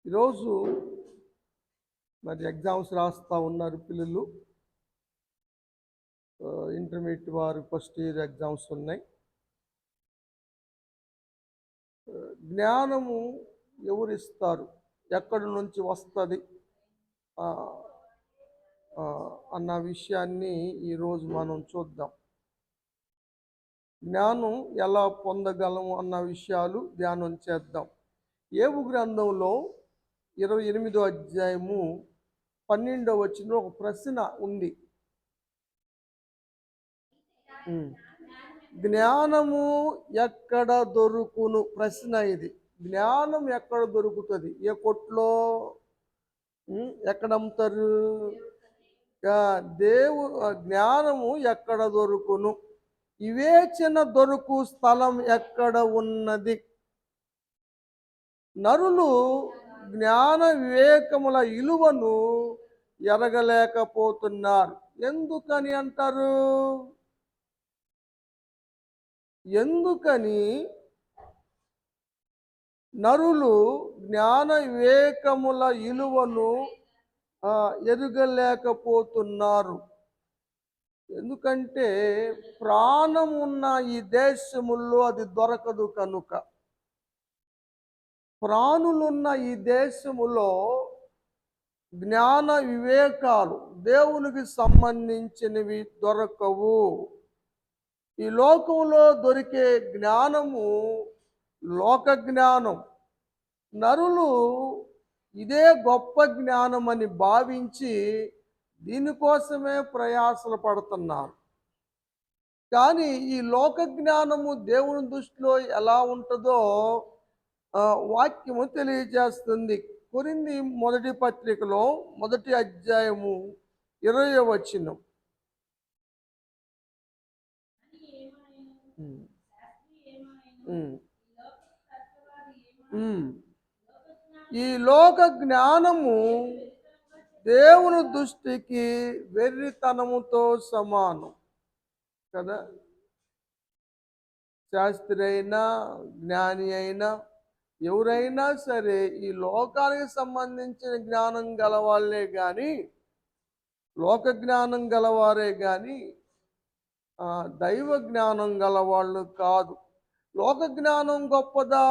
ఈరోజు మరి ఎగ్జామ్స్ రాస్తూ ఉన్నారు పిల్లలు. ఇంటర్మీడియట్ వారు ఫస్ట్ ఇయర్ ఎగ్జామ్స్ ఉన్నాయి. జ్ఞానము ఎవరిస్తారు, ఎక్కడి నుంచి వస్తుంది అన్న విషయాన్ని ఈరోజు మనం చూద్దాం. జ్ఞానం ఎలా పొందగలము అన్న విషయాలు ధ్యానం చేద్దాం. యోబు గ్రంథంలో 28వ అధ్యాయము 12వ వచనంలో ఒక ప్రశ్న ఉంది. జ్ఞానము ఎక్కడ దొరుకును? ప్రశ్న ఇది. జ్ఞానం ఎక్కడ దొరుకుతుంది? ఏ కొట్లో? ఎక్కడ అమ్ముతారు? జ్ఞానము ఎక్కడ దొరుకును? వివేచన దొరుకు స్థలం ఎక్కడ ఉన్నది? నరులు జ్ఞాన వివేకముల విలువను ఎరగలేకపోతున్నారు. ఎందుకని అంటారు? ఎందుకని నరులు జ్ఞాన వివేకముల విలువను ఎరగలేకపోతున్నారు? ఎందుకంటే ప్రాణం ఉన్న ఈ దేశముల్లో అది దొరకదు కనుక. ప్రాణులున్న ఈ దేశములో జ్ఞాన వివేకాలు దేవునికి సంబంధించినవి దొరకవు. ఈ లోకంలో దొరికే జ్ఞానము లోక జ్ఞానం. నరులు ఇదే గొప్ప జ్ఞానం అని భావించి దీనికోసమే ప్రయాసలు పడుతున్నారు. కానీ ఈ లోక జ్ఞానము దేవుని దృష్టిలో ఎలా ఉంటుందో వాక్యము తెలియజేస్తుంది. కొరింథీ మొదటి పత్రికలో 1వ అధ్యాయము 20వ వచనం. ఈ లోక జ్ఞానము దేవుని దృష్టికి వెర్రితనముతో సమానం కదా. శాస్త్రి అయినా జ్ఞాని అయినా ఎవరైనా సరే ఈ లోకానికి సంబంధించిన జ్ఞానం గలవాళ్ళే కానీ, లోక జ్ఞానం గలవారే కానీ దైవ జ్ఞానం గలవాళ్ళు కాదు. లోక జ్ఞానం గొప్పదా?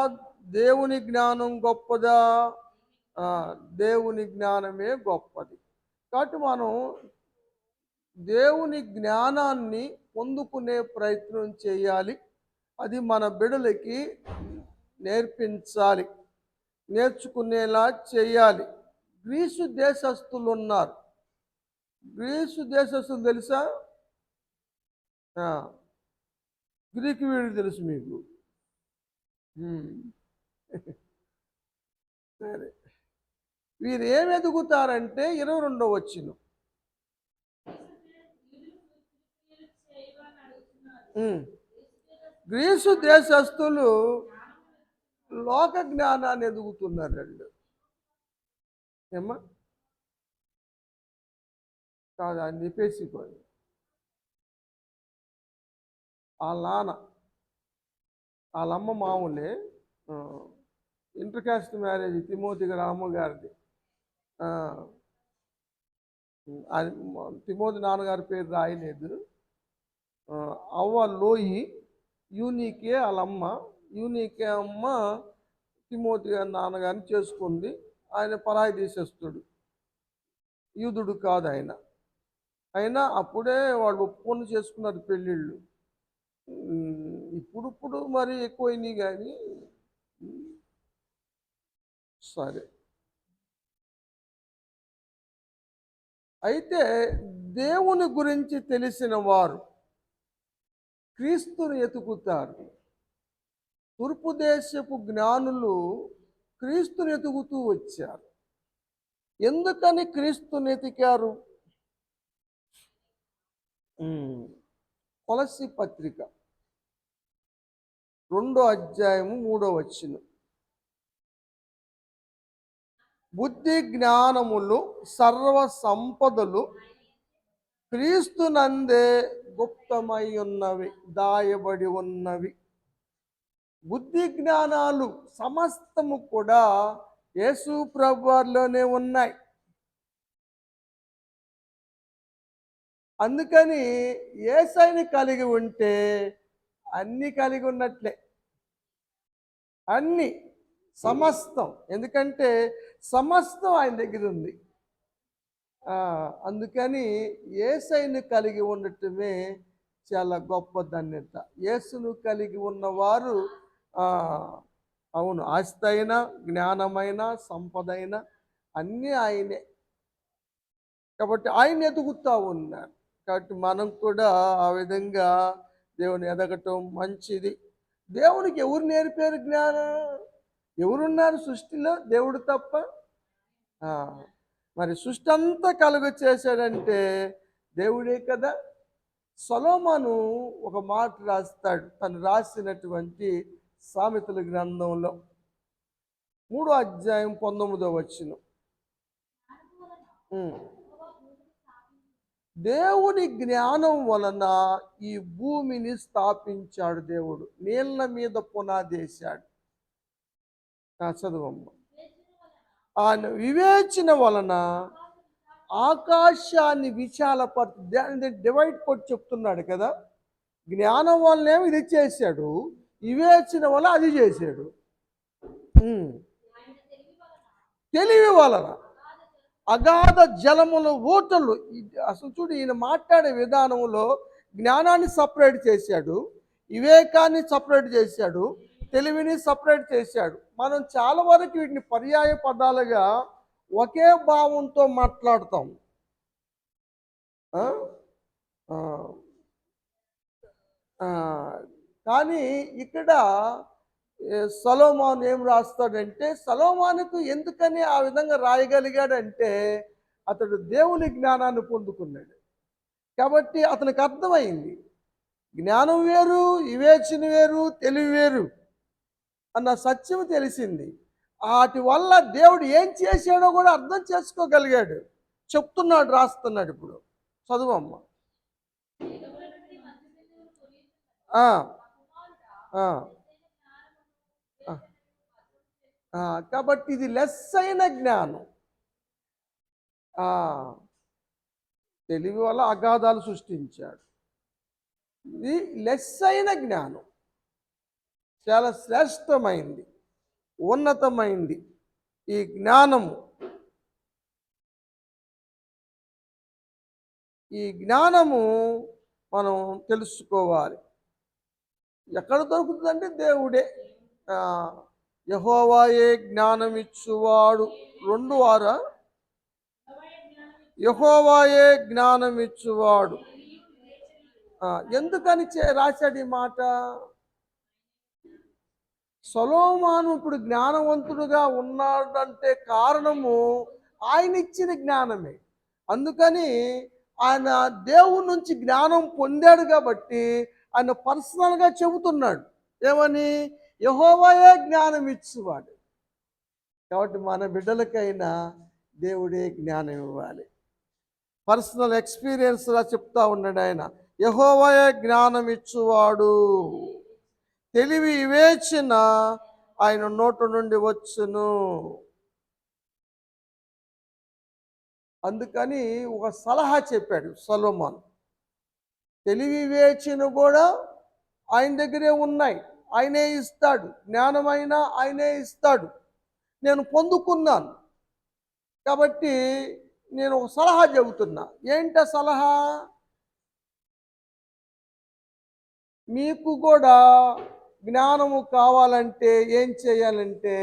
దేవుని జ్ఞానం గొప్పదా? దేవుని జ్ఞానమే గొప్పది. కాబట్టి మనం దేవుని జ్ఞానాన్ని పొందుకునే ప్రయత్నం చేయాలి. అది మన బిడ్డలకి నేర్పించాలి, నేర్చుకునేలా చేయాలి. గ్రీసు దేశస్తులు ఉన్నారు. గ్రీసు దేశస్తులు తెలుసా? గ్రీకు వీడు తెలుసు మీకు. సరే, వీరు ఏమి ఎదుగుతారంటే 22వ వచనం. గ్రీసు దేశస్తులు లోక జ్ఞానాన్ని ఎదుగుతున్నారండి. ఏమ్మా కాదు, ఆయన చెప్పేసిపోయింది. వాళ్ళ నాన్న వాళ్ళమ్మ మామూలే, ఇంటర్ కాస్ట్ మ్యారేజ్ తిమోతి గారి అమ్మగారిది. తిమోతి నాన్నగారి పేరు రాయలేదు. అవ్వ లోయి, యూనికే వాళ్ళమ్మ. యూనికే అమ్మ తిమోతి గారి నాన్నగారిని చేసుకుంది. ఆయన పరాయి దేశస్తుడు, యూదుడు కాదు ఆయన. అయినా అప్పుడే వాళ్ళు ఒప్పుకొని చేసుకున్నారు పెళ్ళిళ్ళు. ఇప్పుడు మరి ఎక్కువైనాయి కానీ సరే. అయితే దేవుని గురించి తెలిసిన వారు క్రీస్తుని ఎతుకుతారు. తూర్పు దేశపు జ్ఞానులు క్రీస్తుని ఎతుకుతూ వచ్చారు. ఎందుకని క్రీస్తుని ఎతికారు? కొలస్సీ పత్రిక 2వ అధ్యాయము 3వ వచనం. బుద్ధి జ్ఞానములు సర్వ సంపదలు క్రీస్తునందే గుప్తమై ఉన్నవి, దాయబడి ఉన్నవి. బుద్ధి జ్ఞానాలు సమస్తము కూడా యేసు ప్రభువారిలోనే ఉన్నాయి. అందుకని యేసయ్యని కలిగి ఉంటే అన్నీ కలిగి ఉన్నట్లే. అన్నీ, సమస్తం. ఎందుకంటే సమస్తం ఆయన దగ్గర ఉంది. అందుకని యేసయ్యని కలిగి ఉండటమే చాలా గొప్ప ధన్యత. యేసును కలిగి ఉన్నవారు అవును, ఆస్తి అయినా, జ్ఞానమైన, సంపదైన అన్నీ ఆయనే. కాబట్టి ఆయన ఎదుగుతూ ఉన్నారు. కాబట్టి మనం కూడా ఆ విధంగా దేవుని ఎదగటం మంచిది. దేవునికి ఎవరు నేర్పారు జ్ఞానం? ఎవరున్నారు సృష్టిలో దేవుడు తప్ప? మరి సృష్టి అంతా కలుగ చేశాడంటే దేవుడే కదా. సొలొమోను ఒక మాట రాస్తాడు తను రాసినటువంటి సామెతల గ్రంథంలో 3వ అధ్యాయం 19వ వచనం. దేవుని జ్ఞానం వలన ఈ భూమిని స్థాపించాడు దేవుడు, నీళ్ళ మీద పునాదేశాడు. చదువమ్మ. ఆయన వివేచన వలన ఆకాశాన్ని విశాలపరుచు, డివైడ్ కొట్టి చెప్తున్నాడు కదా. జ్ఞానం వలనేమో ఇది చేశాడు, వివేచన వల్ల అది చేశాడు. తెలివి వలన అగాధ జలముల ఊటలు. అసలు చూడు, ఈయన మాట్లాడే విధానంలో జ్ఞానాన్ని సపరేట్ చేశాడు, వివేకాన్ని సపరేట్ చేశాడు, తెలివిని సపరేట్ చేశాడు. మనం చాలా వరకు వీటిని పర్యాయ పదాలుగా ఒకే భావంతో మాట్లాడతాం. కానీ ఇక్కడ సొలొమోను ఏం రాస్తాడంటే, సొలొమోనుకు ఎందుకని ఆ విధంగా రాయగలిగాడంటే అతడు దేవుని జ్ఞానాన్ని పొందుకున్నాడు కాబట్టి అతనికి అర్థమైంది జ్ఞానం వేరు, వివేచన వేరు, తెలివి వేరు అన్న సత్యం తెలిసింది. వాటి వల్ల దేవుడు ఏం చేశాడో కూడా అర్థం చేసుకోగలిగాడు. చెప్తున్నాడు, రాస్తున్నాడు. ఇప్పుడు చదువమ్మ. కాబట్టి ఇది లెస్ అయిన జ్ఞానం. తెలివి వల్ల అగాధాలు సృష్టించాడు. ఇది లెస్ అయిన జ్ఞానం, చాలా శ్రేష్టమైంది, ఉన్నతమైంది ఈ జ్ఞానము. ఈ జ్ఞానము మనం తెలుసుకోవాలి. ఎక్కడ దొరుకుతుందంటే దేవుడే. యెహోవాయే జ్ఞానమిచ్చువాడు. 2 యెహోవాయే జ్ఞానమిచ్చువాడు. ఎందుకని రాశాడు ఈ మాట? సొలొమోను ఇప్పుడు జ్ఞానవంతుడుగా ఉన్నాడంటే కారణము ఆయన ఇచ్చిన జ్ఞానమే. అందుకని ఆయన దేవుని నుంచి జ్ఞానం పొందాడు కాబట్టి ఆయన పర్సనల్గా చెబుతున్నాడు. ఏమని? యెహోవాయే జ్ఞానం ఇచ్చువాడు. కాబట్టి మన బిడ్డలకైనా దేవుడే జ్ఞానం ఇవ్వాలి. పర్సనల్ ఎక్స్పీరియన్స్లా చెప్తా ఉన్నాడు ఆయన. యెహోవాయే జ్ఞానం ఇచ్చువాడు, తెలివి వివేచన ఆయన నోట నుండి వచ్చును. అందుకని ఒక సలహా చెప్పాడు సొలొమోను. తెలివి వివేచన కూడా ఆయన దగ్గరే ఉన్నాయి, ఆయనే ఇస్తాడు. జ్ఞానమైనా ఆయనే ఇస్తాడు. నేను పొందుకున్నాను కాబట్టి నేను ఒక సలహా చెబుతున్నా. ఏంట సలహా? మీకు కూడా జ్ఞానము కావాలంటే ఏం చేయాలంటే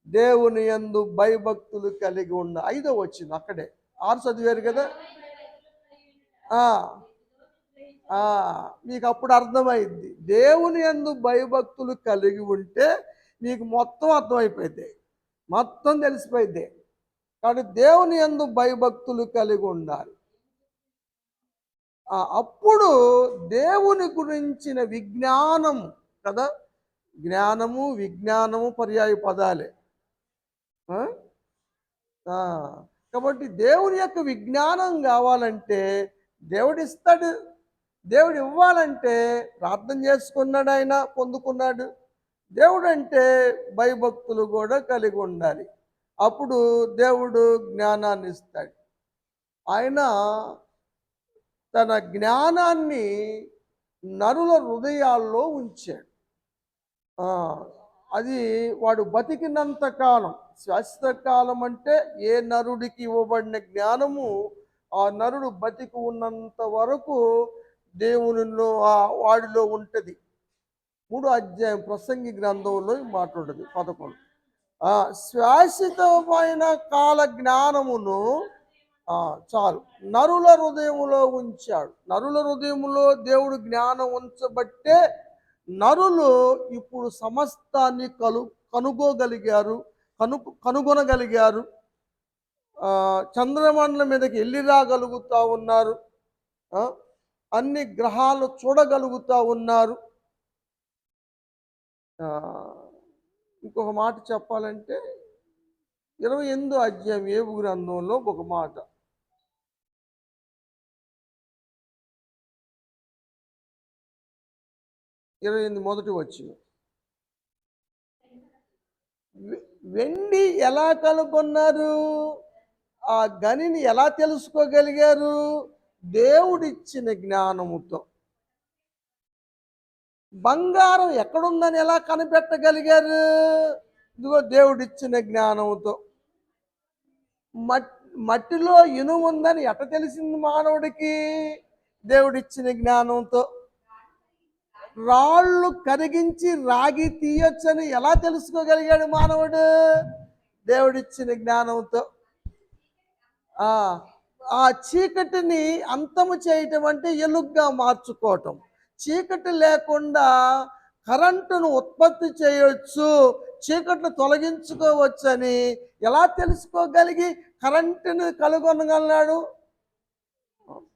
దేవుని యందు భయభక్తులు కలిగి ఉన్న. 5వ వచనం అక్కడే 6 చదివారు కదా. మీకు అప్పుడు అర్థమైంది. దేవుని యందు భయభక్తులు కలిగి ఉంటే మీకు మొత్తం అర్థమైపోయింది, మొత్తం తెలిసిపోయింది. కాబట్టి దేవుని యందు భయభక్తులు కలిగి ఉండాలి. అప్పుడు దేవుని గురించిన విజ్ఞానము కదా. జ్ఞానము విజ్ఞానము పర్యాయ పదాలే. కాబట్టి దేవుని యొక్క విజ్ఞానం కావాలంటే దేవుడు ఇస్తాడు. దేవుడు ఇవ్వాలంటే ప్రార్థన చేసుకున్నాడు, ఆయన పొందుకున్నాడు. దేవుడు అంటే భయభక్తులు కూడా కలిగి ఉండాలి. అప్పుడు దేవుడు జ్ఞానాన్ని ఇస్తాడు. ఆయన తన జ్ఞానాన్ని నరుల హృదయాల్లో ఉంచాడు. ఆ! అది వాడు బతికినంత కాలం, శాశ్వత కాలం అంటే ఏ నరుడికి ఇవ్వబడిన జ్ఞానము ఆ నరుడు బతికి ఉన్నంత వరకు దేవునిలో వాడిలో ఉంటది. 3వ అధ్యాయం ప్రసంగి గ్రంథంలో ఈ మాట ఉంటది 11. శాశ్వతమైన కాల జ్ఞానమును చాలు నరుల హృదయములో ఉంచాడు. నరుల హృదయములో దేవుడు జ్ఞానం ఉంచబట్టే నరులు ఇప్పుడు సమస్తాన్ని కనుగోగలిగారు, కనుగొనగలిగారు. చంద్రమండలం మీదకి వెళ్ళి రాగలుగుతా ఉన్నారు. అన్ని గ్రహాలు చూడగలుగుతా ఉన్నారు. ఇంకొక మాట చెప్పాలంటే 28వ అధ్యాయం యోబు గ్రంథంలో ఒక మాట, 28 మొదటి వచనం. వెండి ఎలా కనుగొన్నారు? ఆ గనిని ఎలా తెలుసుకోగలిగారు? దేవుడిచ్చిన జ్ఞానముతో. బంగారం ఎక్కడుందని ఎలా కనిపెట్టగలిగారు? ఇదిగో దేవుడిచ్చిన జ్ఞానముతో. మట్టిలో ఇనుము ఉందని ఎట్ట తెలిసింది మానవుడికి? దేవుడిచ్చిన జ్ఞానంతో. రాళ్ళు కరిగించి రాగి తీయొచ్చని ఎలా తెలుసుకోగలిగాడు మానవుడు? దేవుడిచ్చిన జ్ఞానంతో. ఆ చీకటిని అంతము చేయటం అంటే ఎలుగ్గా మార్చుకోవటం. చీకటి లేకుండా కరెంటును ఉత్పత్తి చేయొచ్చు, చీకటిని తొలగించుకోవచ్చని ఎలా తెలుసుకోగలిగి కరెంటును కనుగొనగలడు?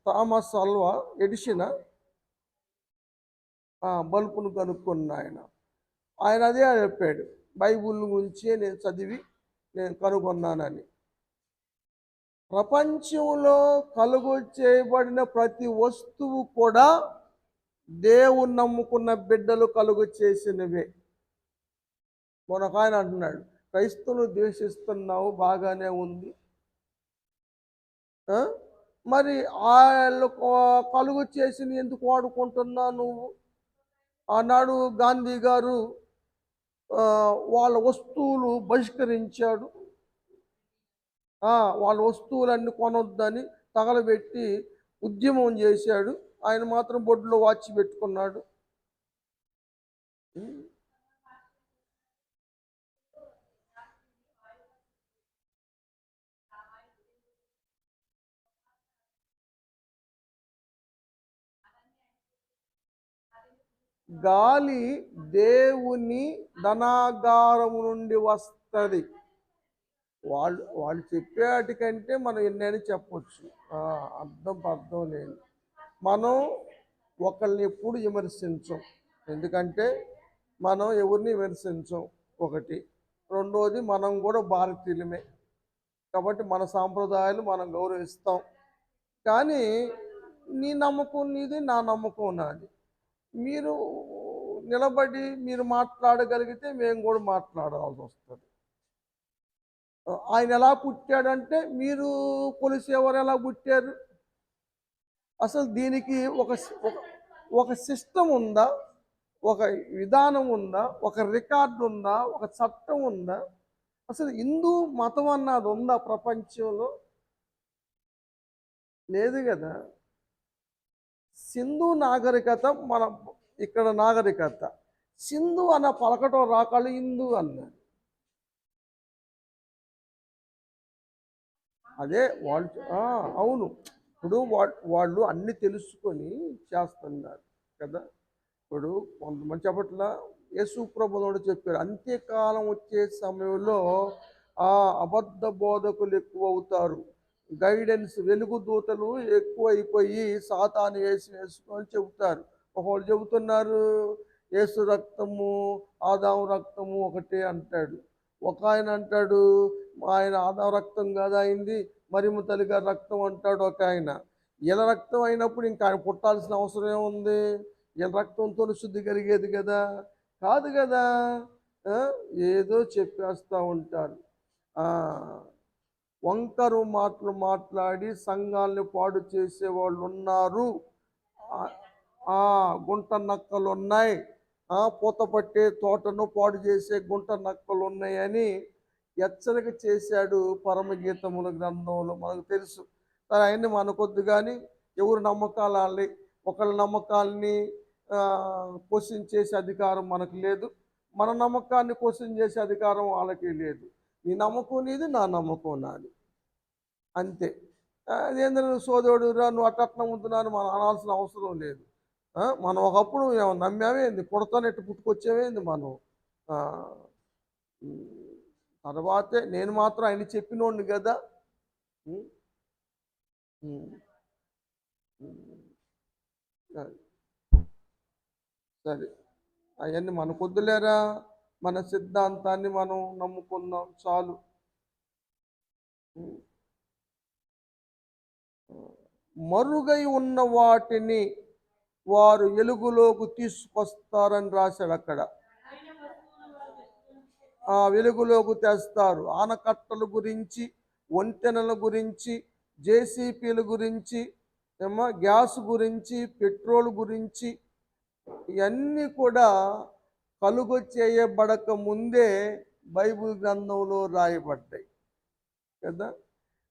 థామస్ అల్వా ఎడిషన్ బల్బును కనుక్కున్న ఆయన అదే చెప్పాడు, బైబుల్ గురించి నేను చదివి నేను కనుగొన్నానని. ప్రపంచంలో కలుగు చేయబడిన ప్రతి వస్తువు కూడా దేవుని నమ్ముకున్న బిడ్డలు కలుగు చేసినవే. మనకు ఆయన అంటున్నాడు, క్రైస్తవులు ద్వేషిస్తున్నావు, బాగానే ఉంది, మరి వాళ్ళు కలుగు చేసిన ఎందుకు వాడుకుంటున్నావు నువ్వు? ఆనాడు గాంధీ గారు వాళ్ళ వస్తువులు బహిష్కరించాడు. వాళ్ళ వస్తువులన్నీ కొనొద్దని తగలబెట్టి ఉద్యమం చేశాడు. ఆయన మాత్రం బొడ్లో వాచి పెట్టుకున్నాడు. గాలి దేవుని ధనాగారము నుండి వస్తుంది. వాళ్ళు చెప్పేటికంటే మనం ఎన్నైనా చెప్పొచ్చు, అర్థం లేదు. మనం ఒకరిని ఎప్పుడు విమర్శించం, ఎందుకంటే మనం ఎవరిని విమర్శించం. ఒకటి. రెండోది, మనం కూడా భారతీయులమే కాబట్టి మన సాంప్రదాయాలు మనం గౌరవిస్తాం. కానీ నీ నమ్మకం నీది, నా నమ్మకం నాది. మీరు నిలబడి మీరు మాట్లాడగలిగితే మేము కూడా మాట్లాడాల్సి వస్తుంది. ఆయన ఎలా పుట్టాడంటే మీరు కొలిసేవారు ఎలా పుట్టారు? అసలు దీనికి ఒక సిస్టమ్ ఉందా? ఒక విధానం ఉందా? ఒక రికార్డు ఉందా? ఒక చట్టం ఉందా? అసలు హిందూ మతం అన్నది ఉందా ప్రపంచంలో? లేదు కదా. సింధు నాగరికత మన ఇక్కడ నాగరికత. సింధు అన్న పలకటం రాకాళ్ళు హిందూ అన్నారు. అదే వాళ్ళు అవును. ఇప్పుడు వాళ్ళు అన్ని తెలుసుకొని చేస్తున్నారు కదా. ఇప్పుడు కొంతమంది చెప్పట్లా, యేసు ప్రభువుడు చెప్పారు, అంత్యకాలం వచ్చే సమయంలో అబద్ధ బోధకులు ఎక్కువ అవుతారు, గైడెన్స్ వెలుగు దూతలు ఎక్కువైపోయి సాతాను వేసుకొని చెబుతారు. ఒకళ్ళు చెబుతున్నారు యేసు రక్తము ఆదాము రక్తము ఒకటే అంటాడు. ఒక ఆయన అంటాడు ఆయన ఆదాము రక్తం కాదు అయింది, మరియమ్మ తల్లి గారి రక్తం అంటాడు ఒక ఆయన. ఇలా రక్తం అయినప్పుడు ఇంకా ఆయన పుట్టాల్సిన అవసరం ఏముంది? వీళ్ళ రక్తంతో శుద్ధి కలిగేది కదా. కాదు కదా. ఆ, ఏదో చెప్పేస్తూ ఉంటారు. ఆ, వంకరు మాటలు మాట్లాడి సంఘాలను పాడు చేసే వాళ్ళు ఉన్నారు. ఆ, ఆ, గుంట నక్కలు ఉన్నాయి. పూత పట్టే తోటను పాడు చేసే గుంట నక్కలు ఉన్నాయని హెచ్చరిక చేశాడు పరమగీతముల గ్రంథంలో, మనకు తెలుసు. సరే అవన్నీ మనకొద్దు కానీ, ఎవరు నమ్మకాలు వాళ్ళవి. ఒకళ్ళ నమ్మకాల్ని క్వశ్చన్ చేసే అధికారం మనకు లేదు. మన నమ్మకాన్ని క్వశ్చన్ చేసే అధికారం వాళ్ళకి లేదు. నీ నమ్మకం నీది, నా నమ్మకం నాది, అంతే. అదేంద్ర నువ్వు సోదరుడు రా, నువ్వు అట్ట నమ్ముతున్నాను మనం అనాల్సిన అవసరం లేదు. మనం ఒకప్పుడు నమ్మామేంది, పుడతానెట్టు పుట్టుకొచ్చామేంది మనం. ఆ, ఉమ్, తర్వాతే నేను మాత్రం ఆయన చెప్పినోడిని కదా. ఉమ్, ఉమ్, ఉమ్, అది. సరే, అవన్నీ మనకొద్దులేరా. మన సిద్ధాంతాన్ని మనం నమ్ముకుందాం చాలు. ఉమ్, మరుగై ఉన్న వాటిని వారు వెలుగులోకి తీసుకొస్తారని రాశాడు అక్కడ. వెలుగులోకి తెస్తారు. ఆనకట్టల గురించి, వంతెనల గురించి, జేసీపీల గురించి, ఏమో గ్యాస్ గురించి, పెట్రోల్ గురించి, ఇవన్నీ కూడా కలుగ చేయబడక ముందే బైబిల్ గ్రంథంలో రాయబడ్డాయి కదా.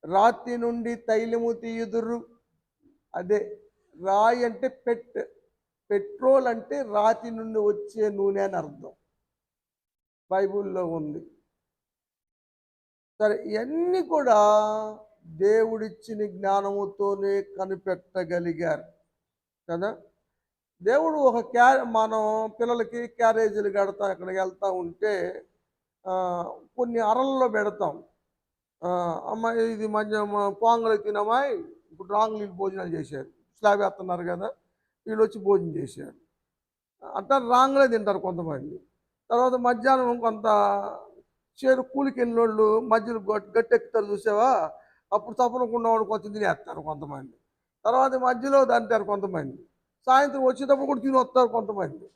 రాతి నుండి తైలము తీయుదురు. అదే రాయి అంటే పెట్రోల్ అంటే రాతి నుండి వచ్చే నూనె అని అర్థం, బైబిల్లో ఉంది. సరే, ఇవన్నీ కూడా దేవుడిచ్చిన జ్ఞానముతోనే కనిపెట్టగలిగారు కదా. దేవుడు మనం పిల్లలకి క్యారేజీలు కడతాం, ఎక్కడికి వెళ్తూ ఉంటే కొన్ని అరల్లో పెడతాం. అమ్మాయి ఇది మధ్య పొంగలి తినమ్మాయి, ఇప్పుడు రాంగ్లీలు భోజనాలు చేశారు, స్లాబ్ వేస్తున్నారు కదా, వీళ్ళు వచ్చి భోజనం చేశారు. అట్లా రాంగ్లే తింటారు కొంతమంది. తర్వాత మధ్యాహ్నం కొంత కూలికి వెళ్ళిన వాళ్ళు మధ్యలో గట్టెక్కుతారు చూసావా, అప్పుడు తప్పనకుండా వాడు కొంచెం తినేస్తారు కొంతమంది. తర్వాత మధ్యలో దంటారు కొంతమంది. సాయంత్రం వచ్చేటప్పుడు కూడా తిని వస్తారు కొంతమంది.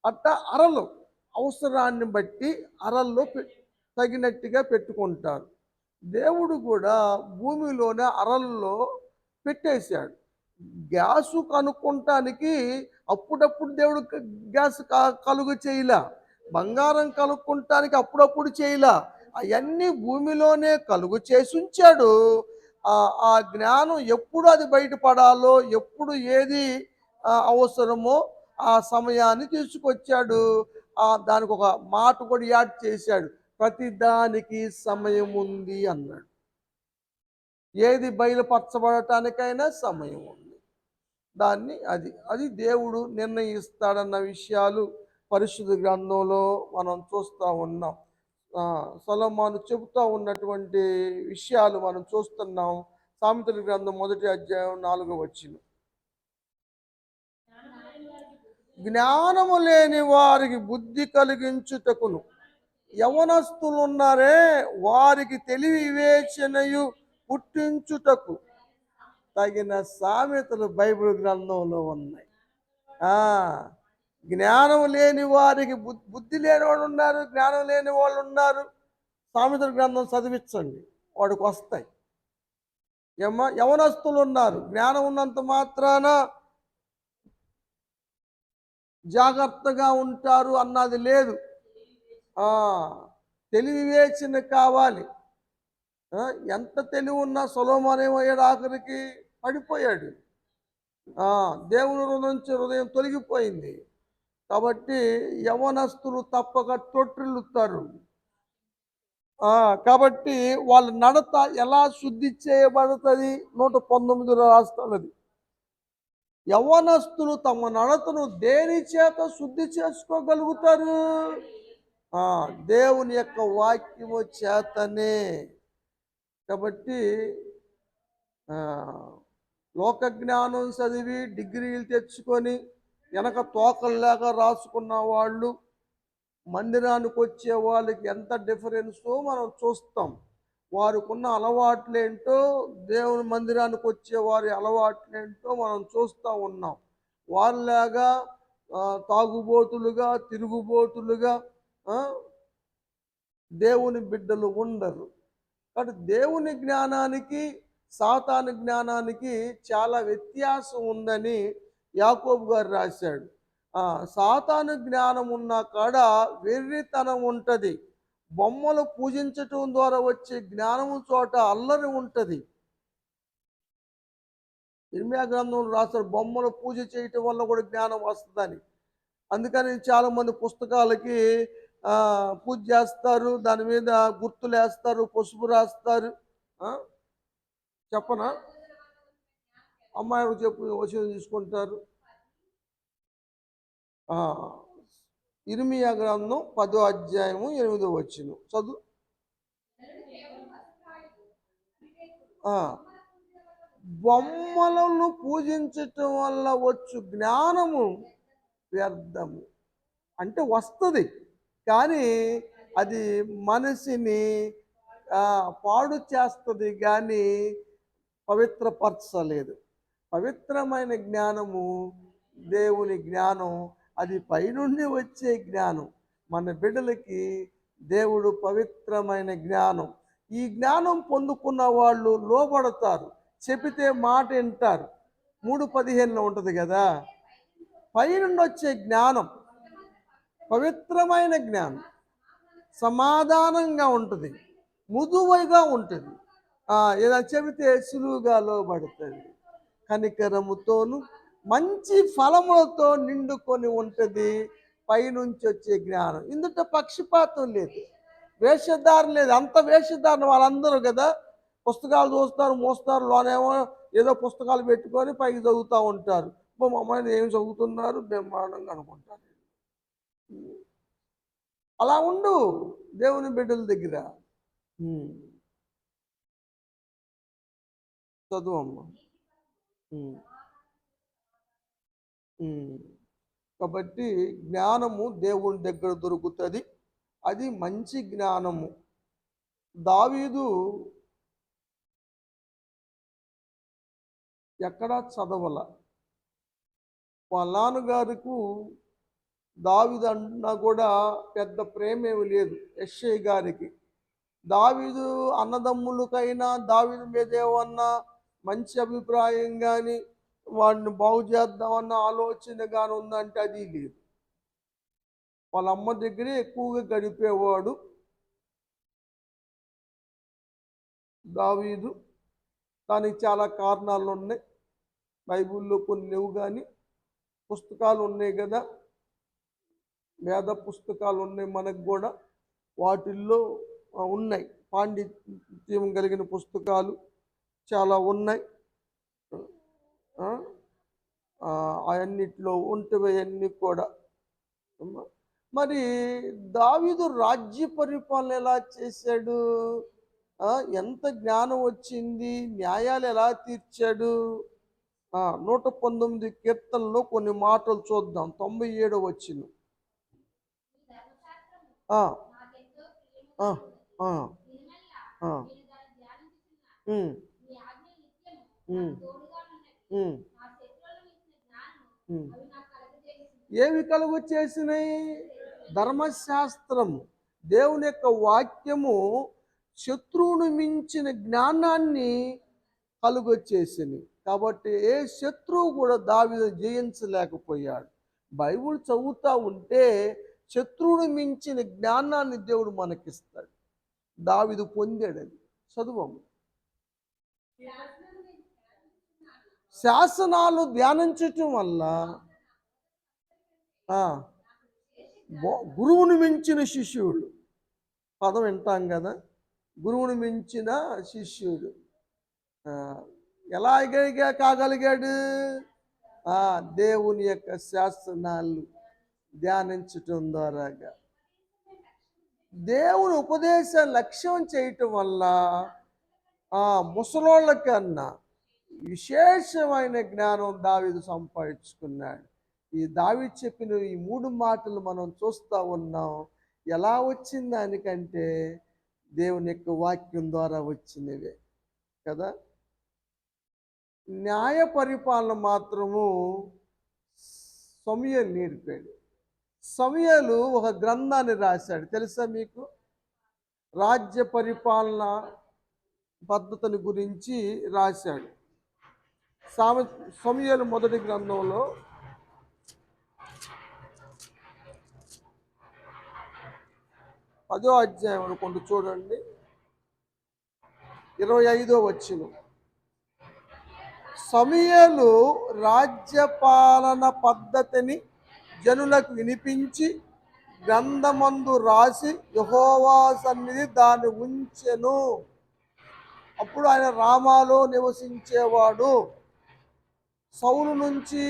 అట్టా అరలు అవసరాన్ని బట్టి అరల్లో తగినట్టుగా పెట్టుకుంటారు. దేవుడు కూడా భూమిలోనే అరల్లో పెట్టేశాడు. గ్యాసు కనుక్కుంటానికి అప్పుడప్పుడు దేవుడు గ్యాస్ కలుగు చేయలా. బంగారం కనుక్కుంటానికి అప్పుడప్పుడు చేయలా. అవన్నీ భూమిలోనే కలుగు చేసి ఉంచాడు. ఆ జ్ఞానం ఎప్పుడు అది బయటపడాలో, ఎప్పుడు ఏది అవసరమో ఆ సమయాన్ని తీసుకొచ్చాడు. దానికి ఒక మాట కూడా యాడ్ చేశాడు, ప్రతి దానికి సమయం ఉంది అన్నాడు. ఏది బయలుపరచబడటానికైనా సమయం ఉంది. దాన్ని అది అది దేవుడు నిర్ణయిస్తాడన్న విషయాలు పరిశుద్ధ గ్రంథంలో మనం చూస్తూ ఉన్నాం. సొలొమోను చెబుతూ ఉన్నటువంటి విషయాలు మనం చూస్తున్నాం. సామెతల గ్రంథం 1వ అధ్యాయం 4వ వచనం. జ్ఞానము లేని వారికి బుద్ధి కలిగించుటకును, యవనస్తులు ఉన్నారే వారికి తెలివి వివేచనయు పుట్టించుటకు తగిన సామెతలు బైబిల్ గ్రంథంలో ఉన్నాయి. జ్ఞానం లేని వారికి బుద్ధి లేని వాళ్ళు ఉన్నారు, జ్ఞానం లేని వాళ్ళు ఉన్నారు. సామెతల గ్రంథం చదివించండి, వాడికి వస్తాయి. యవనస్తులు ఉన్నారు, జ్ఞానం ఉన్నంత మాత్రాన జాగ్రత్తగా ఉంటారు అన్నది లేదు. తెలివి వివేచన కావాలి. ఎంత తెలివి ఉన్నా సొలొమోను ఏమయ్యాడు, ఆఖరికి పడిపోయాడు. దేవుని హృదయం తొలగిపోయింది. కాబట్టి యవనస్తులు తప్పక తొట్టిల్లుతారు. కాబట్టి వాళ్ళ నడత ఎలా శుద్ధి చేయబడుతుంది, 119 రాస్తున్నది. యవనస్తులు తమ నడతను దేని చేత శుద్ధి చేసుకోగలుగుతారు? దేవుని యొక్క వాక్యము చేతనే. కాబట్టి లోక జ్ఞానం చదివి డిగ్రీలు తెచ్చుకొని వెనక తోకల్లాగా రాసుకున్న వాళ్ళు మందిరానికి వచ్చే వాళ్ళకి ఎంత డిఫరెన్సో మనం చూస్తాం. వారికి ఉన్న అలవాట్లేంటో, దేవుని మందిరానికి వచ్చే వారి అలవాట్లేంటో మనం చూస్తూ ఉన్నాం. వాళ్ళలాగా తాగుబోతులుగా, తిరుగుబోతులుగా ఆ, దేవుని బిడ్డలు ఉండరు. కాబట్టి దేవుని జ్ఞానానికి సాతాను జ్ఞానానికి చాలా వ్యత్యాసం ఉందని యాకోబు గారు రాశాడు. సాతాను జ్ఞానం ఉన్న కాడ వెర్రితనం ఉంటుంది. బొమ్మలు పూజించటం ద్వారా వచ్చే జ్ఞానము చోట అల్లరి ఉంటుంది. ఇర్మియా గ్రంథంలో రాస్తారు బొమ్మలు పూజ చేయటం వల్ల కూడా జ్ఞానం వస్తుందని. అందుకని చాలామంది పుస్తకాలకి పూజ చేస్తారు, దాని మీద గుర్తులు వేస్తారు, పసుపు రాస్తారు. చెప్పనా? అమ్మాయి చెప్పు వచనం తీసుకుంటారు. ఇర్మియా గ్రంథం 10వ అధ్యాయము 8వ వచనం చదువు. బొమ్మలను పూజించటం వల్ల వచ్చు జ్ఞానము వ్యర్థము. అంటే వస్తుంది, కానీ అది మనిషిని పాడు చేస్తుంది, కానీ పవిత్రపరచలేదు. పవిత్రమైన జ్ఞానము దేవుని జ్ఞానం, అది పైనుండి వచ్చే జ్ఞానం. మన బిడ్డలకి దేవుడు పవిత్రమైన జ్ఞానం, ఈ జ్ఞానం పొందుకున్న వాళ్ళు లోబడతారు, చెబితే మాట వింటారు. 3:15 ఉంటుంది కదా, పైనుండి వచ్చే జ్ఞానం పవిత్రమైన జ్ఞానం, సమాధానంగా ఉంటుంది, మృదువుగా ఉంటుంది. ఏదైనా చెబితే సులువుగా లోబడుతుంది, కనికరముతోను మంచి ఫలములతో నిండుకొని ఉంటుంది. పైనుంచి వచ్చే జ్ఞానం, ఇందుట పక్షపాతం లేదు, వేషధారణ లేదు. అంత వేషధారణ వాళ్ళందరూ కదా, పుస్తకాలు చూస్తారు, మోస్తారు, లోనేమో ఏదో పుస్తకాలు పెట్టుకొని పైకి చదువుతూ ఉంటారు. మా అమ్మాయిని ఏం చదువుతున్నారు బ్రహ్మాండంగా అనుకుంటారు. అలా ఉండు దేవుని బిడ్డల దగ్గర. చదువమ్మా. కాబట్టి జ్ఞానము దేవుని దగ్గర దొరుకుతుంది, అది మంచి జ్ఞానము. దావీదు ఎక్కడా చదవల, వాళ్ళ నాన్నగారికి దావీదు అన్నా కూడా పెద్ద ప్రేమ ఏమి లేదు. యెష్షయి గారికి దావీదు అన్నదమ్ములకైనా దావీదు మీద ఏమన్నా మంచి అభిప్రాయం కానీ వాడిని బాగు చేద్దామన్న ఆలోచన కానీ ఉందంటే అది లేదు. వాళ్ళ అమ్మ దగ్గరే ఎక్కువగా గడిపేవాడు దావీదు. దానికి చాలా కారణాలు ఉన్నాయి, బైబిల్లో కొన్ని లేవు, కానీ పుస్తకాలు ఉన్నాయి కదా, వేద పుస్తకాలు ఉన్నాయి మనకు కూడా, వాటిల్లో ఉన్నాయి, పాండిత్యం కలిగిన పుస్తకాలు చాలా ఉన్నాయి. అవన్నిట్లో ఉంటవి అన్నీ కూడా. మరి దావీదు రాజ్య పరిపాలన ఎలా చేశాడు? ఎంత జ్ఞానం వచ్చింది, న్యాయాలు ఎలా తీర్చాడు? 119 కీర్తనలో కొన్ని మాటలు చూద్దాం. 97వ వచనం. ఏమి కలుగు చేసినాయి? ధర్మశాస్త్రము, దేవుని యొక్క వాక్యము శత్రువును మించిన జ్ఞానాన్ని కలుగొచ్చేసింది. కాబట్టి ఏ శత్రువు కూడా దావీదు జయించలేకపోయాడు. బైబిల్ చదువుతూ ఉంటే శత్రువును మించిన జ్ఞానాన్ని దేవుడు మనకిస్తాడు. దావీదు పొందాడని చదువము. శాసనాలు ధ్యానించటం వల్ల గురువుని మించిన శిష్యుడు, పదం వింటాం కదా, గురువుని మించిన శిష్యుడు ఎలా కాగలిగాడు? దేవుని యొక్క శాసనాలు ధ్యానించటం ద్వారాగా. దేవుని ఉపదేశం లక్ష్యం చేయటం వల్ల ముసలోళ్ళ కన్నా విశేషమైన జ్ఞానం దావీదు సంపాదించుకున్నాడు. ఈ దావీదు చెప్పిన ఈ 3 మాటలు మనం చూస్తూ ఉన్నాం. ఎలా వచ్చింది దానికంటే దేవుని యొక్క వాక్యం ద్వారా వచ్చినవే కదా. న్యాయ పరిపాలన మాత్రము సమూయేలు నేర్పాడు. సమూయేలు ఒక గ్రంథాన్ని రాశాడు, తెలుసా మీకు? రాజ్య పరిపాలన పద్ధతిని గురించి రాశాడు. సమూయేలు మొదటి గ్రంథంలో 10వ అధ్యాయం అనుకోండి, చూడండి, 25వ వచనం. సమూయేలు రాజ్యపాలన పద్ధతిని జనులకు వినిపించి గ్రంథమందు రాసి యెహోవా సన్నిధి దాన్ని ఉంచెను. అప్పుడు ఆయన రామాలో నివసించేవాడు. సౌలు నుంచి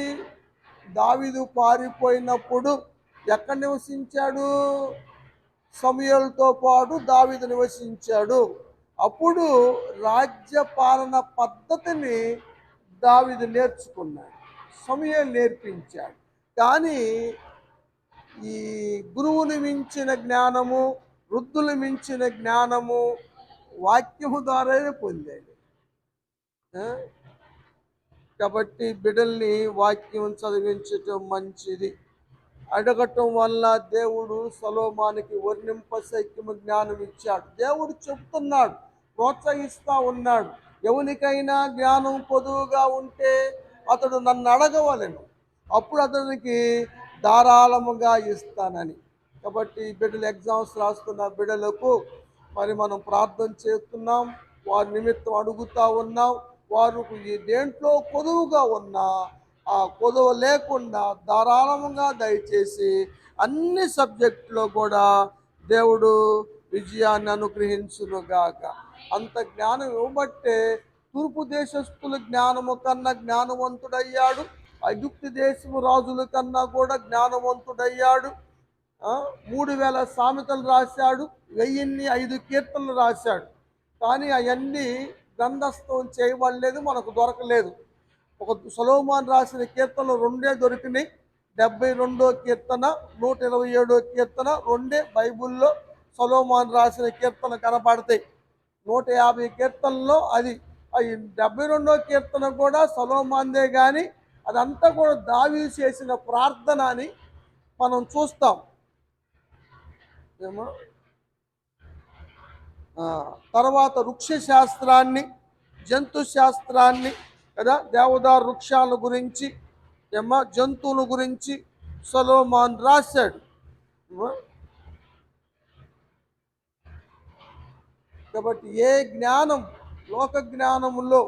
దావీదు పారిపోయినప్పుడు ఎక్కడ నివసించాడు? సమూయేలుతో పాటు దావీదు నివసించాడు. అప్పుడు రాజ్యపాలన పద్ధతిని దావీదు నేర్చుకున్నాడు, సమూయేలు నేర్పించాడు. కానీ ఈ గురువుని మించిన జ్ఞానము, వృద్ధులు మించిన జ్ఞానము వాక్యము ద్వారానే పొందాడు. కాబట్టి బిడ్డల్ని వాక్యం చదివించటం మంచిది. అడగటం వల్ల దేవుడు సొలొమోనుకి వర్ణింపశక్యము జ్ఞానం ఇచ్చాడు. దేవుడు చెప్తున్నాడు, ప్రోత్సహిస్తూ ఉన్నాడు. ఎవరికైనా జ్ఞానం పొదువుగా ఉంటే అతడు నన్ను అడగవలెను, అప్పుడు అతనికి ధారాళముగా ఇస్తానని. కాబట్టి బిడ్డలు ఎగ్జామ్స్ రాస్తున్న బిడ్డలకు మరి మనం ప్రార్థన చేస్తున్నాం, వారి నిమిత్తం అడుగుతూ ఉన్నాం. వారు దేంట్లో కొదువుగా ఉన్నా ఆ కొదువ లేకుండా ధారాళముగా దయచేసి అన్ని సబ్జెక్టులో కూడా దేవుడు విజయాన్ని అనుగ్రహించునుగాక. అంత జ్ఞానం ఇవ్వబట్టే తూర్పు దేశస్థుల జ్ఞానము కన్నా జ్ఞానవంతుడయ్యాడు. ఐగుప్తు దేశము రాజుల కన్నా కూడా జ్ఞానవంతుడయ్యాడు. 3000 సామెతలు రాశాడు, 1005 కీర్తనలు రాశాడు. కానీ అవన్నీ గ్రంథస్థం చేయబడలేదు, మనకు దొరకలేదు. ఒక సొలొమోను రాసిన కీర్తనలు 2 దొరికినాయి. 72వ కీర్తన, 127వ కీర్తన 2 బైబిల్లో సొలొమోను రాసిన కీర్తన కనపడతాయి. 150 కీర్తనలో అది 72వ కీర్తన కూడా సొలొమోనుదే, కానీ అదంతా కూడా దావీదు చేసిన ప్రార్థన అని మనం చూస్తాం. ఏమో తర్వాత వృక్ష శాస్త్రాన్ని, జంతు శాస్త్రాన్ని కదా, దేవదారు వృక్షాల గురించి, జంతువుల గురించి సొలొమోను రాశాడు. కాబట్టి ఏ జ్ఞానం, లోక జ్ఞానములో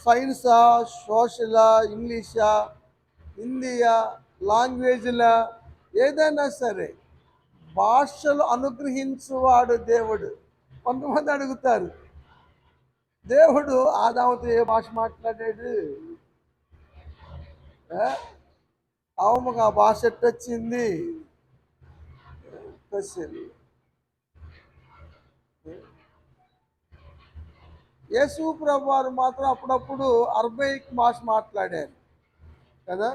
సైన్సా, సోషలా, ఇంగ్లీషా, హిందీయా, లాంగ్వేజ్లా, ఏదైనా సరే భాషలు అనుగ్రహించువాడు దేవుడు. కొంతమంది అడుగుతారు, దేవుడు ఆదాముతో ఏ భాష మాట్లాడాడు? అవమకు ఆ భాష ఎట్టొచ్చింది? యేసు ప్రభు వారు మాత్రం అప్పుడప్పుడు అరబైక్ భాష మాట్లాడారు కదా,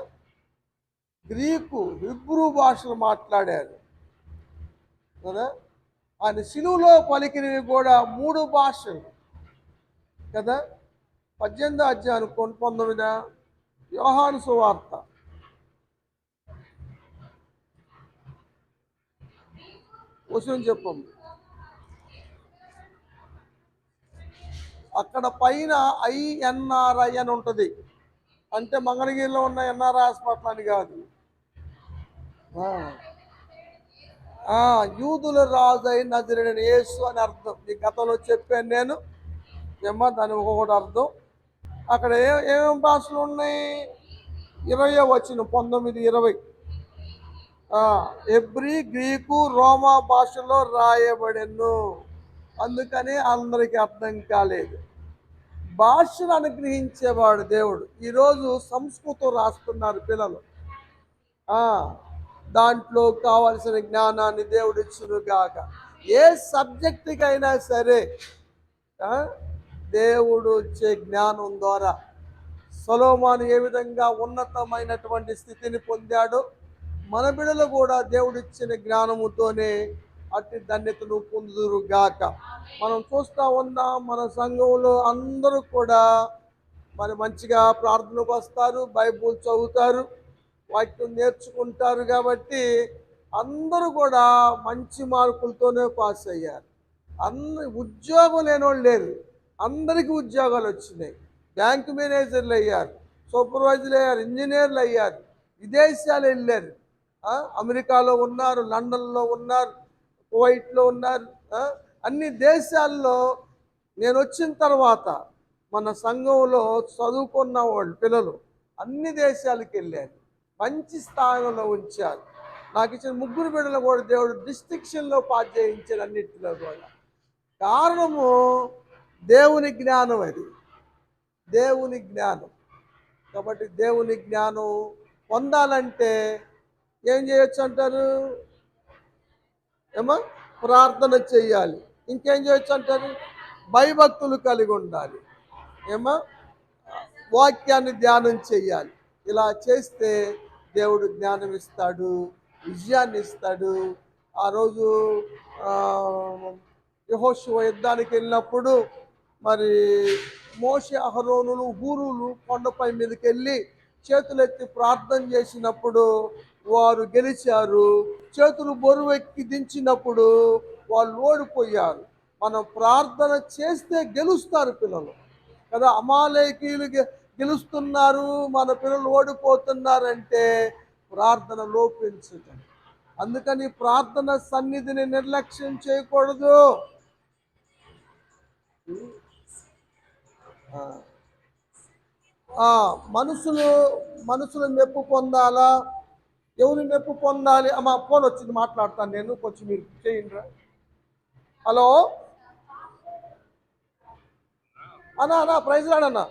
గ్రీకు, హిబ్రూ భాషలు మాట్లాడారు కదా. ఆయన శిలువలో పలికినవి కూడా 3 భాషలు కదా. 18వ అధ్యాయం అనుకోండి, 19 యోహాను సువార్త. క్వశ్చన్ చెప్పండి. అక్కడ పైన INRI అని ఉంటుంది, అంటే మంగళగిరిలో ఉన్న NRI హాస్పిటల్ అని కాదు. యూదుల రాజు అయిన నజరేయుడైన యేసు అని అర్థం. ఈ గతంలో చెప్పాను నేను, దాని ఒక్కొక్కటి అర్థం. అక్కడ ఏమేమి భాషలు ఉన్నాయి? 20వ వచనం, 19-20 హెబ్రీ, గ్రీకు, రోమా భాషలో రాయబడెను. అందుకని అందరికీ అర్థం కాలేదు. భాషను అనుగ్రహించేవాడు దేవుడు. ఈరోజు సంస్కృతం రాస్తున్నారు పిల్లలు, దాంట్లో కావలసిన జ్ఞానాన్ని దేవుడు ఇచ్చునుగాక. ఏ సబ్జెక్టుకైనా సరే దేవుడు వచ్చే జ్ఞానం ద్వారా సొలొమోను ఏ విధంగా ఉన్నతమైనటువంటి స్థితిని పొందాడో మన బిడ్డలు కూడా దేవుడిచ్చిన జ్ఞానముతోనే అట్టి ధన్యతను పొందుదురుగాక. మనం చూస్తూ ఉన్నాం, మన సంఘంలో అందరూ కూడా మరి మంచిగా ప్రార్థనకు వస్తారు, బైబుల్ చదువుతారు. వాక్యం నేర్చుకుంటారు కాబట్టి అందరూ కూడా మంచి మార్కులతోనే పాస్ అయ్యారు. ఉద్యోగం లేని వాళ్ళు లేరు, అందరికీ ఉద్యోగాలు వచ్చినాయి. బ్యాంకు మేనేజర్లు అయ్యారు, సూపర్వైజర్లు అయ్యారు, ఇంజనీర్లు అయ్యారు, విదేశాలు వెళ్ళారు. అమెరికాలో ఉన్నారు, లండన్లో ఉన్నారు, కువైట్లో ఉన్నారు. అన్ని దేశాల్లో నేను వచ్చిన తర్వాత మన సంఘంలో చదువుకున్న వాళ్ళు పిల్లలు అన్ని దేశాలకు వెళ్ళారు, మంచి స్థానంలో ఉంచారు. నాకు ఇచ్చిన ముగ్గురు బిడ్డలు కూడా దేవుడు డిస్టింక్షన్లో పాస్ చేయించాడు అన్నింటిలో కూడా. కారణము దేవుని జ్ఞానం, అది దేవుని జ్ఞానం. కాబట్టి దేవుని జ్ఞానం పొందాలంటే ఏం చేయొచ్చు అంటారు? ఏమో ప్రార్థన చెయ్యాలి. ఇంకేం చేయొచ్చు అంటారు? భయభక్తులు కలిగి ఉండాలి. ఏమో వాక్యాన్ని ధ్యానం చెయ్యాలి. ఇలా చేస్తే దేవుడు జ్ఞానం ఇస్తాడు, విజయాన్ని ఇస్తాడు. ఆ రోజు యెహోషువ యుద్ధానికి వెళ్ళినప్పుడు మరి మోషే అహరోనులు హూరులు కొండపై మీదకి వెళ్ళి చేతులెత్తి ప్రార్థన చేసినప్పుడు వారు గెలిచారు. చేతులు బరువెక్కి దించినప్పుడు వాళ్ళు ఓడిపోయారు. మనం ప్రార్థన చేస్తే గెలుస్తారు పిల్లలు కదా. అమాలేకీయులు గెలుస్తున్నారు, మన పిల్లలు ఓడిపోతున్నారంటే ప్రార్థన లోపించటం. అందుకని ప్రార్థన సన్నిధిని నిర్లక్ష్యం చేయకూడదు. మనుషులు మెప్పు పొందాలా? ఎవరి మెప్పు పొందాలి? అమ్మా ఫోన్ వచ్చింది, మాట్లాడతాను నేను, కొంచెం మీరు చేయండి. హలో అన్నా, ప్రైజ్ రాడన్నా.